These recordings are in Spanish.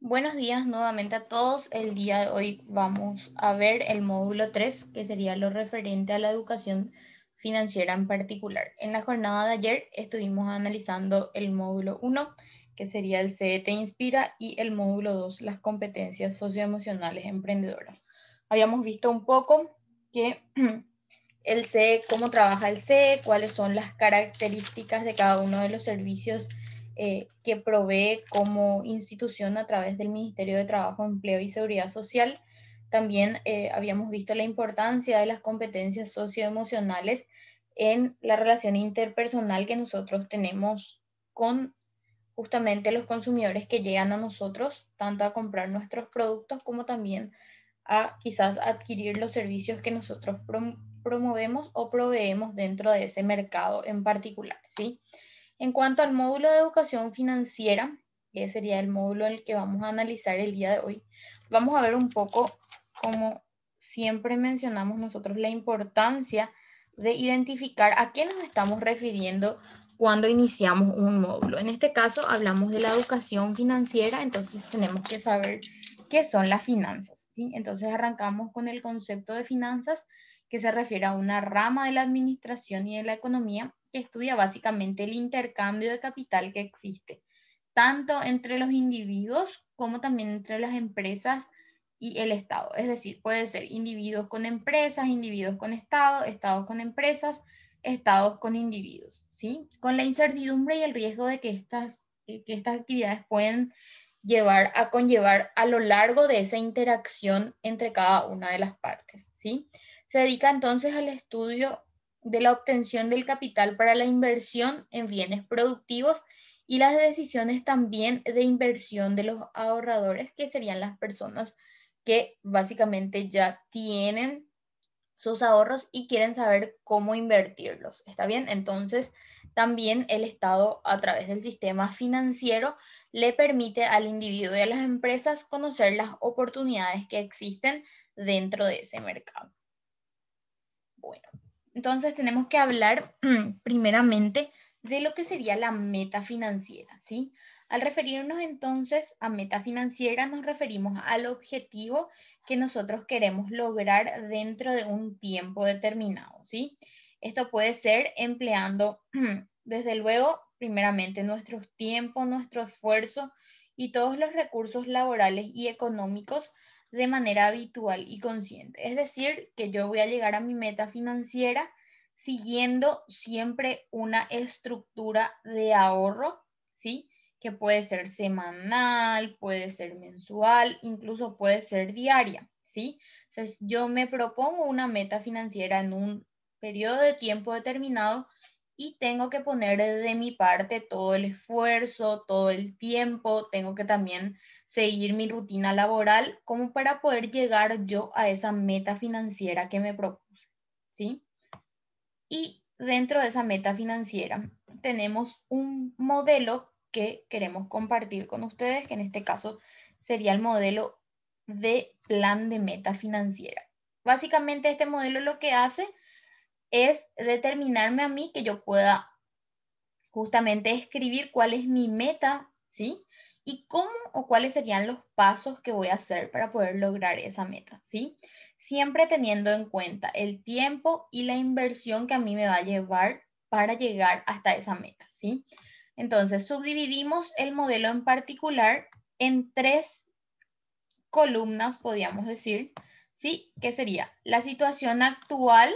Buenos días nuevamente a todos. El día de hoy vamos a ver el módulo 3, que sería lo referente a la educación financiera en particular. En la jornada de ayer estuvimos analizando el módulo 1, que sería el CE Te Inspira, y el módulo 2, las competencias socioemocionales emprendedoras. Habíamos visto un poco que el CE, cómo trabaja el CE, cuáles son las características de cada uno de los servicios que provee como institución a través del Ministerio de Trabajo, Empleo y Seguridad Social. También habíamos visto la importancia de las competencias socioemocionales en la relación interpersonal que nosotros tenemos con justamente los consumidores que llegan a nosotros, tanto a comprar nuestros productos como también a quizás adquirir los servicios que nosotros promovemos o proveemos dentro de ese mercado en particular, ¿sí? En cuanto al módulo de educación financiera, que sería el módulo en el que vamos a analizar el día de hoy, vamos a ver un poco, como siempre mencionamos nosotros, la importancia de identificar a qué nos estamos refiriendo cuando iniciamos un módulo. En este caso hablamos de la educación financiera, entonces tenemos que saber qué son las finanzas, ¿sí? Entonces arrancamos con el concepto de finanzas, que se refiere a una rama de la administración y de la economía que estudia básicamente el intercambio de capital que existe, tanto entre los individuos como también entre las empresas y el Estado. Es decir, puede ser individuos con empresas, individuos con Estado, estados con empresas, estados con individuos, ¿sí? Con la incertidumbre y el riesgo de que estas actividades pueden conllevar a lo largo de esa interacción entre cada una de las partes, ¿sí? Se dedica entonces al estudio de la obtención del capital para la inversión en bienes productivos y las decisiones también de inversión de los ahorradores, que serían las personas que básicamente ya tienen sus ahorros y quieren saber cómo invertirlos. ¿Está bien? Entonces, también el Estado, a través del sistema financiero, le permite al individuo y a las empresas conocer las oportunidades que existen dentro de ese mercado. Bueno, entonces tenemos que hablar primeramente de lo que sería la meta financiera, ¿sí? Al referirnos entonces a meta financiera, nos referimos al objetivo que nosotros queremos lograr dentro de un tiempo determinado, ¿sí? Esto puede ser empleando, desde luego, primeramente nuestros tiempos, nuestro esfuerzo y todos los recursos laborales y económicos de manera habitual y consciente. Es decir, que yo voy a llegar a mi meta financiera siguiendo siempre una estructura de ahorro, ¿sí? Que puede ser semanal, puede ser mensual, incluso puede ser diaria, ¿sí? Entonces, yo me propongo una meta financiera en un periodo de tiempo determinado y tengo que poner de mi parte todo el esfuerzo, todo el tiempo, tengo que también seguir mi rutina laboral como para poder llegar yo a esa meta financiera que me propuse, ¿sí? Y dentro de esa meta financiera tenemos un modelo que queremos compartir con ustedes, que en este caso sería el modelo de plan de meta financiera. Básicamente este modelo lo que hace es determinarme a mí que yo pueda justamente escribir cuál es mi meta, ¿sí? Y cómo o cuáles serían los pasos que voy a hacer para poder lograr esa meta, ¿sí? Siempre teniendo en cuenta el tiempo y la inversión que a mí me va a llevar para llegar hasta esa meta, ¿sí? Entonces, subdividimos el modelo en particular en tres columnas, podríamos decir, ¿sí? Que sería la situación actual,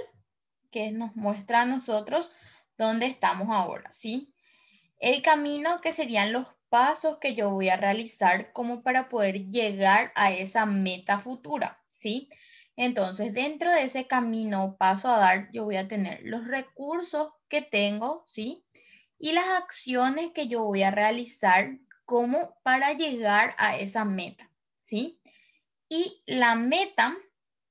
que nos muestra a nosotros dónde estamos ahora, ¿sí? El camino, que serían los pasos que yo voy a realizar como para poder llegar a esa meta futura, ¿sí? Entonces, dentro de ese camino paso a dar, yo voy a tener los recursos que tengo, ¿sí? Y las acciones que yo voy a realizar como para llegar a esa meta, ¿sí? Y la meta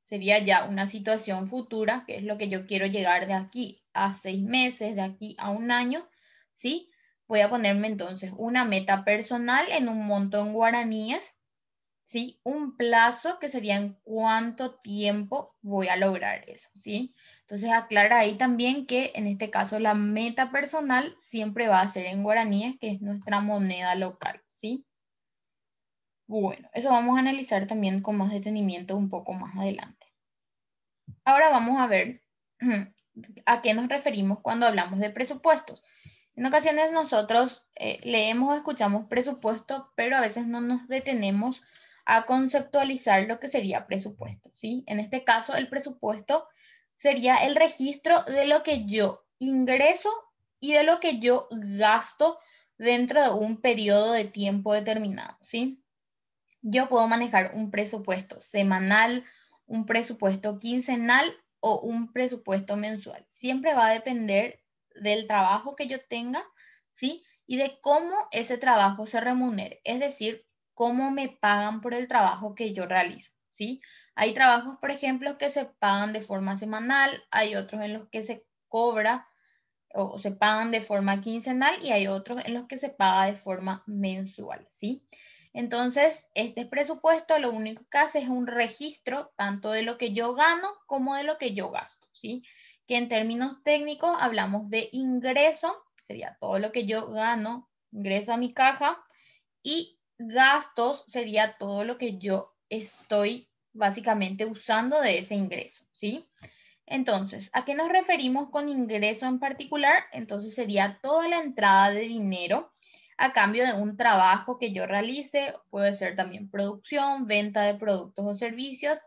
sería ya una situación futura, que es lo que yo quiero llegar de aquí a 6 meses, de aquí a un año, ¿sí? Voy a ponerme entonces una meta personal en un monto en guaraníes, ¿sí? Un plazo que sería en cuánto tiempo voy a lograr eso, ¿sí? Entonces aclara ahí también que en este caso la meta personal siempre va a ser en guaraníes, que es nuestra moneda local, ¿sí? Bueno, eso vamos a analizar también con más detenimiento un poco más adelante. Ahora vamos a ver a qué nos referimos cuando hablamos de presupuestos. En ocasiones nosotros leemos o escuchamos presupuesto, pero a veces no nos detenemos a conceptualizar lo que sería presupuesto, ¿sí? En este caso, el presupuesto sería el registro de lo que yo ingreso y de lo que yo gasto dentro de un periodo de tiempo determinado, ¿sí? Yo puedo manejar un presupuesto semanal, un presupuesto quincenal o un presupuesto mensual. Siempre va a depender del trabajo que yo tenga, ¿sí? Y de cómo ese trabajo se remunere, es decir, cómo me pagan por el trabajo que yo realizo, ¿sí? Hay trabajos, por ejemplo, que se pagan de forma semanal, hay otros en los que se cobra o se pagan de forma quincenal y hay otros en los que se paga de forma mensual, ¿sí? Entonces, este presupuesto lo único que hace es un registro tanto de lo que yo gano como de lo que yo gasto, ¿sí? Que en términos técnicos hablamos de ingreso, sería todo lo que yo gano, ingreso a mi caja, y gastos sería todo lo que yo estoy básicamente usando de ese ingreso, ¿sí? Entonces, ¿a qué nos referimos con ingreso en particular? Entonces sería toda la entrada de dinero a cambio de un trabajo que yo realice, puede ser también producción, venta de productos o servicios,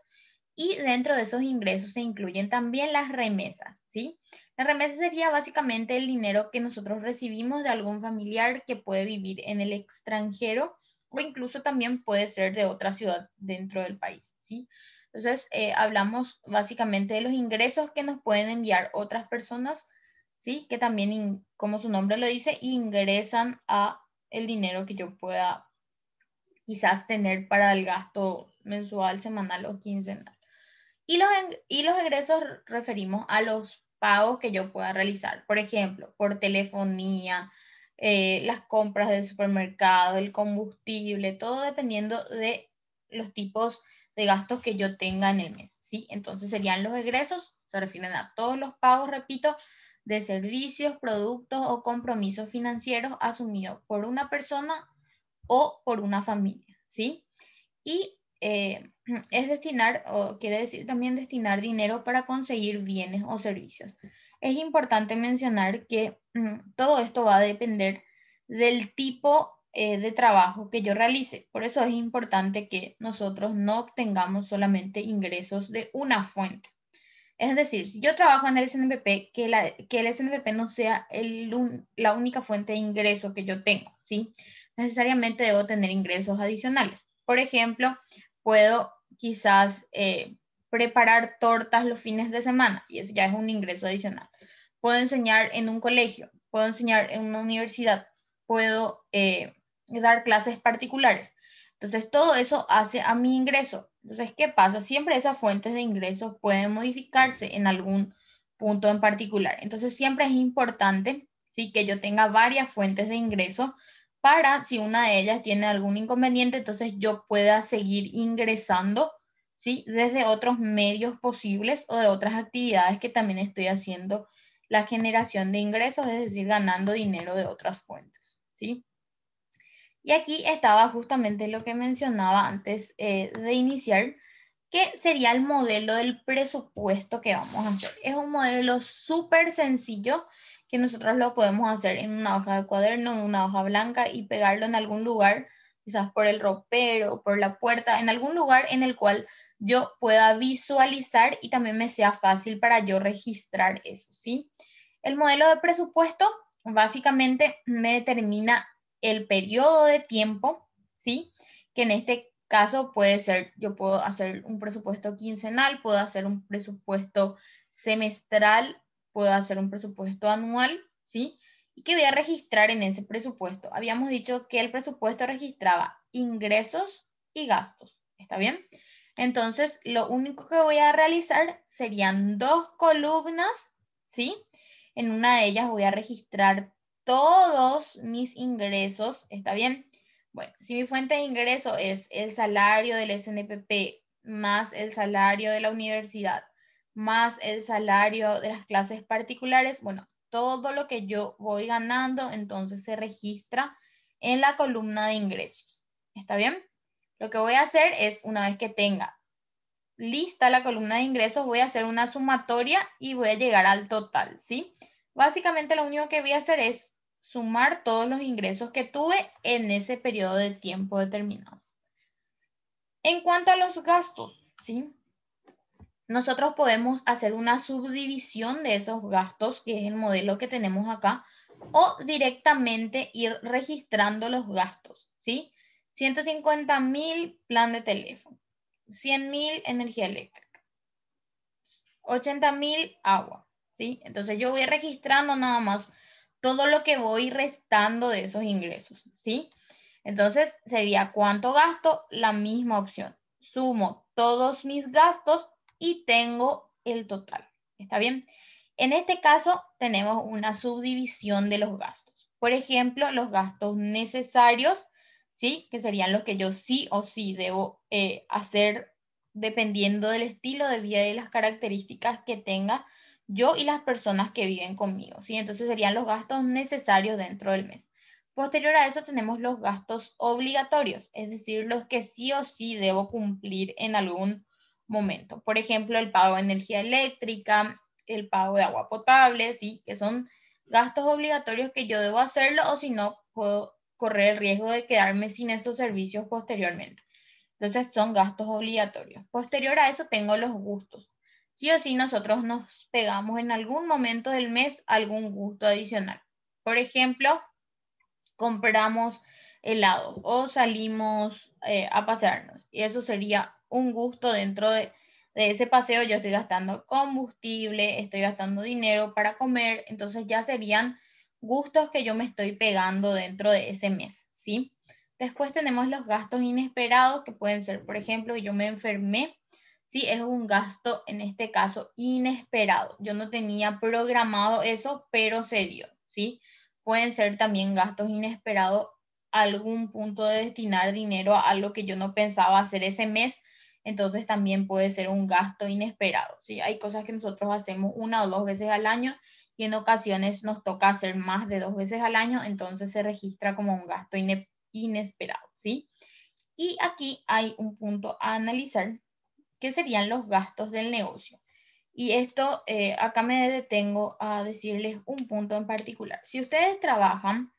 y dentro de esos ingresos se incluyen también las remesas, ¿sí? La remesa sería básicamente el dinero que nosotros recibimos de algún familiar que puede vivir en el extranjero o incluso también puede ser de otra ciudad dentro del país, ¿sí? Entonces, hablamos básicamente de los ingresos que nos pueden enviar otras personas, ¿sí? Que también, como su nombre lo dice, ingresan a el dinero que yo pueda quizás tener para el gasto mensual, semanal o quincenal. Y los egresos referimos a los pagos que yo pueda realizar, por ejemplo, por telefonía, las compras del supermercado, el combustible, todo dependiendo de los tipos de gastos que yo tenga en el mes, ¿sí? Entonces serían los egresos, se refieren a todos los pagos, repito, de servicios, productos o compromisos financieros asumidos por una persona o por una familia, ¿sí? Y es destinar, o quiere decir también destinar dinero para conseguir bienes o servicios. Es importante mencionar que todo esto va a depender del tipo de trabajo que yo realice. Por eso es importante que nosotros no obtengamos solamente ingresos de una fuente. Es decir, si yo trabajo en el SNPP, que el SNPP no sea la única fuente de ingreso que yo tengo, ¿sí? Necesariamente debo tener ingresos adicionales. Por ejemplo, puedo quizás preparar tortas los fines de semana y ese ya es un ingreso adicional. Puedo enseñar en un colegio, puedo enseñar en una universidad, puedo dar clases particulares. Entonces, todo eso hace a mi ingreso. Entonces, ¿qué pasa? Siempre esas fuentes de ingresos pueden modificarse en algún punto en particular. Entonces, siempre es importante, ¿sí? Que yo tenga varias fuentes de ingresos para, si una de ellas tiene algún inconveniente, entonces yo pueda seguir ingresando, ¿sí? Desde otros medios posibles o de otras actividades que también estoy haciendo la generación de ingresos, es decir, ganando dinero de otras fuentes, ¿sí? Y aquí estaba justamente lo que mencionaba antes de iniciar, que sería el modelo del presupuesto que vamos a hacer. Es un modelo súper sencillo que nosotros lo podemos hacer en una hoja de cuaderno, en una hoja blanca y pegarlo en algún lugar, quizás por el ropero, por la puerta, en algún lugar en el cual yo pueda visualizar y también me sea fácil para yo registrar eso, ¿sí? El modelo de presupuesto básicamente me determina el periodo de tiempo, ¿sí? Que en este caso puede ser, yo puedo hacer un presupuesto quincenal, puedo hacer un presupuesto semestral, puedo hacer un presupuesto anual, ¿sí? ¿Y qué voy a registrar en ese presupuesto? Habíamos dicho que el presupuesto registraba ingresos y gastos, ¿está bien? Entonces, lo único que voy a realizar serían dos columnas, ¿sí? En una de ellas voy a registrar todos mis ingresos, ¿está bien? Bueno, si mi fuente de ingreso es el salario del SNPP más el salario de la universidad, más el salario de las clases particulares, bueno, todo lo que yo voy ganando, entonces se registra en la columna de ingresos. ¿Está bien? Lo que voy a hacer es, una vez que tenga lista la columna de ingresos, voy a hacer una sumatoria y voy a llegar al total, ¿sí? Básicamente lo único que voy a hacer es sumar todos los ingresos que tuve en ese periodo de tiempo determinado. En cuanto a los gastos, ¿sí? Nosotros podemos hacer una subdivisión de esos gastos, que es el modelo que tenemos acá, o directamente ir registrando los gastos, ¿sí? 150.000 plan de teléfono, 100.000 energía eléctrica, 80.000 agua, ¿sí? Entonces yo voy registrando nada más todo lo que voy restando de esos ingresos, ¿sí? Entonces sería cuánto gasto, la misma opción. Sumo todos mis gastos y tengo el total. ¿Está bien? En este caso tenemos una subdivisión de los gastos. Por ejemplo, los gastos necesarios, ¿sí? Que serían los que yo sí o sí debo hacer dependiendo del estilo de vida y las características que tenga yo y las personas que viven conmigo, ¿sí? Entonces serían los gastos necesarios dentro del mes. Posterior a eso tenemos los gastos obligatorios, es decir, los que sí o sí debo cumplir en algún momento. Por ejemplo, el pago de energía eléctrica, el pago de agua potable, ¿sí? Que son gastos obligatorios que yo debo hacerlo o si no, puedo correr el riesgo de quedarme sin esos servicios posteriormente. Entonces son gastos obligatorios. Posterior a eso tengo los gustos. Sí o sí nosotros nos pegamos en algún momento del mes algún gusto adicional. Por ejemplo, compramos helado o salimos a pasearnos. Y eso sería un gusto dentro de ese paseo. Yo estoy gastando combustible, estoy gastando dinero para comer. Entonces ya serían gustos que yo me estoy pegando dentro de ese mes, ¿sí? Después tenemos los gastos inesperados que pueden ser, por ejemplo, yo me enfermé. Sí, es un gasto, en este caso, inesperado. Yo no tenía programado eso, pero se dio, ¿sí? Pueden ser también gastos inesperados, algún punto de destinar dinero a algo que yo no pensaba hacer ese mes, entonces también puede ser un gasto inesperado, ¿sí? Hay cosas que nosotros hacemos una o dos veces al año y en ocasiones nos toca hacer más de 2 veces al año, entonces se registra como un gasto inesperado, ¿sí? Y aquí hay un punto a analizar, que serían los gastos del negocio. Y esto, acá me detengo a decirles un punto en particular. Si ustedes trabajan,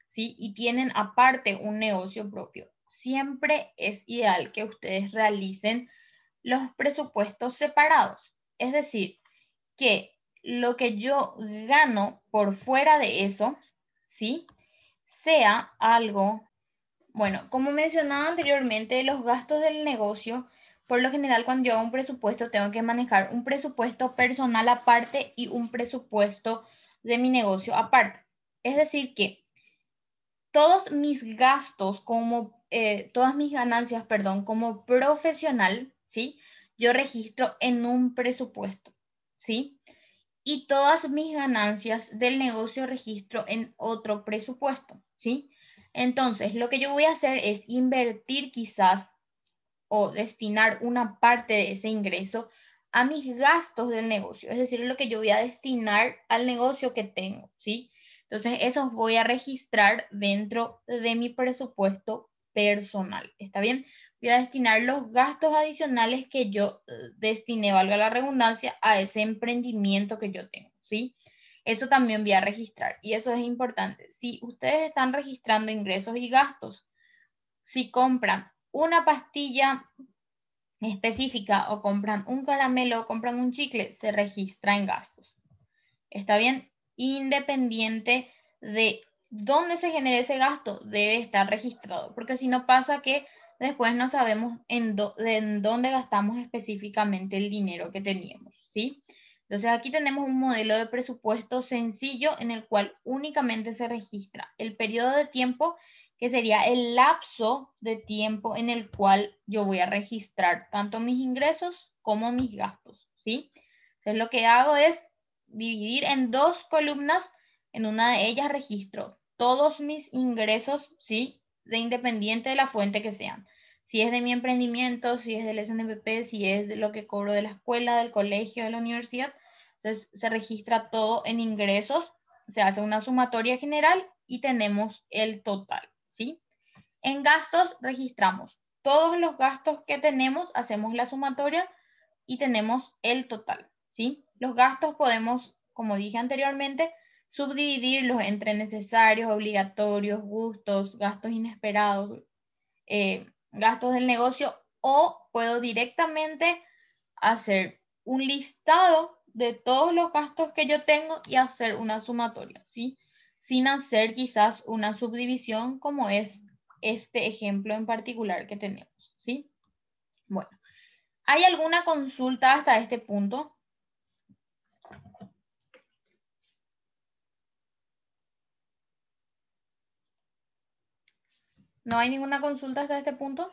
¿sí? Y tienen aparte un negocio propio, siempre es ideal que ustedes realicen los presupuestos separados. Es decir, que lo que yo gano por fuera de eso, ¿sí? Sea algo, bueno, como mencionaba anteriormente, los gastos del negocio, por lo general cuando yo hago un presupuesto, tengo que manejar un presupuesto personal aparte y un presupuesto de mi negocio aparte. Es decir, que todos mis gastos, todas mis ganancias, perdón, como profesional, ¿sí? Yo registro en un presupuesto, ¿sí? Y todas mis ganancias del negocio registro en otro presupuesto, ¿sí? Entonces, lo que yo voy a hacer es invertir quizás o destinar una parte de ese ingreso a mis gastos del negocio, es decir, lo que yo voy a destinar al negocio que tengo, ¿sí? Entonces, eso voy a registrar dentro de mi presupuesto personal, ¿está bien? Voy a destinar los gastos adicionales que yo destiné, valga la redundancia, a ese emprendimiento que yo tengo, ¿sí? Eso también voy a registrar y eso es importante. Si ustedes están registrando ingresos y gastos, si compran una pastilla específica o compran un caramelo o compran un chicle, se registra en gastos. ¿Está bien? Independiente de dónde se genere ese gasto, debe estar registrado, porque si no pasa que después no sabemos en dónde gastamos específicamente el dinero que teníamos, ¿sí? Entonces aquí tenemos un modelo de presupuesto sencillo en el cual únicamente se registra el periodo de tiempo, que sería el lapso de tiempo en el cual yo voy a registrar tanto mis ingresos como mis gastos, ¿sí? Entonces lo que hago es dividir en dos columnas. En una de ellas registro todos mis ingresos, ¿sí? De independiente de la fuente que sean. Si es de mi emprendimiento, si es del SNPP, si es de lo que cobro de la escuela, del colegio, de la universidad. Entonces se registra todo en ingresos, se hace una sumatoria general y tenemos el total, ¿sí? En gastos registramos todos los gastos que tenemos, hacemos la sumatoria y tenemos el total, ¿sí? Los gastos podemos, como dije anteriormente, subdividirlos entre necesarios, obligatorios, gustos, gastos inesperados, gastos del negocio, o puedo directamente hacer un listado de todos los gastos que yo tengo y hacer una sumatoria, ¿sí? Sin hacer quizás una subdivisión como es este ejemplo en particular que tenemos, ¿sí? Bueno, ¿hay alguna consulta hasta este punto? ¿No hay ninguna consulta hasta este punto?